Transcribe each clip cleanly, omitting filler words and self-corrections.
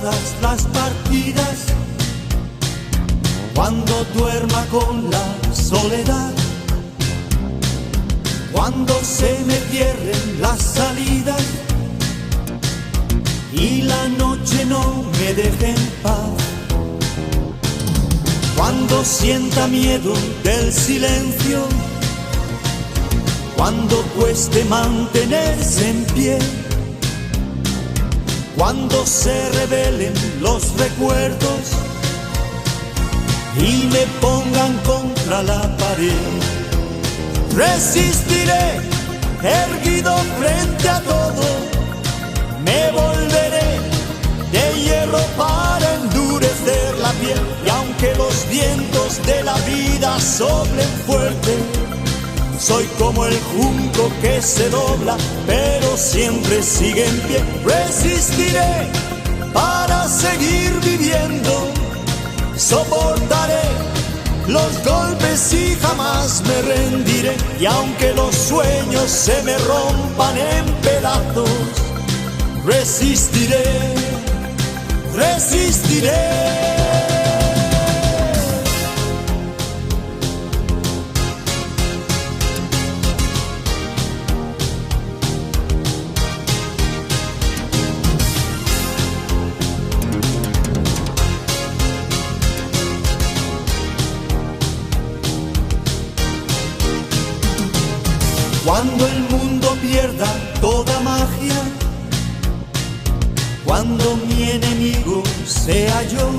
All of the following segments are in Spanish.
todas las partidas, cuando duerma con la soledad, cuando se me cierren las salidas y la noche no me deje en paz, cuando sienta miedo del silencio, cuando cueste mantenerse en pie, cuando se revelen los recuerdos y me pongan contra la pared, resistiré erguido frente a todo, me volveré de hierro para endurecer la piel, y aunque los vientos de la vida soplen fuerte, soy como el junco que se dobla, pero siempre sigue en pie. Resistiré para seguir viviendo, soportaré los golpes y jamás me rendiré. Y aunque los sueños se me rompan en pedazos, resistiré, resistiré. Cuando el mundo pierda toda magia, cuando mi enemigo sea yo,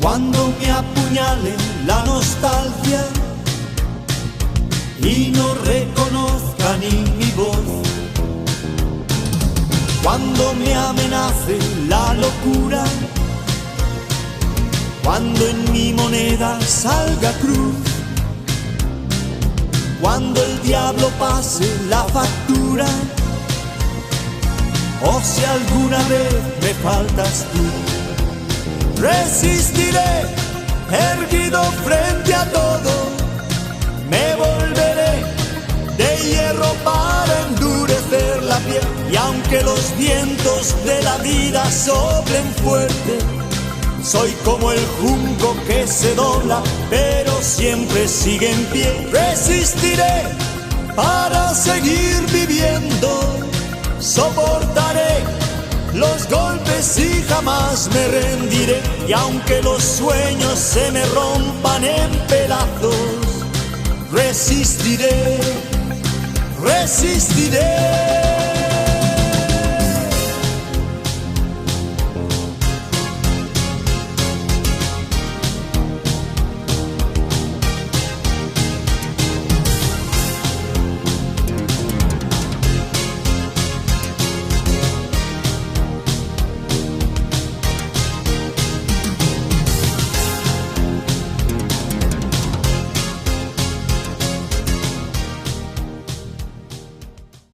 cuando me apuñale la nostalgia y no reconozca ni mi voz, cuando me amenace la locura, cuando en mi moneda salga cruz, cuando el diablo pase la factura, o si alguna vez me faltas tú, resistiré erguido frente a todo, me volveré de hierro para endurecer la piel, y aunque los vientos de la vida soplen fuerte, soy como el junco que se dobla, pero siempre sigue en pie. Resistiré para seguir viviendo, soportaré los golpes y jamás me rendiré. Y aunque los sueños se me rompan en pedazos, resistiré, resistiré.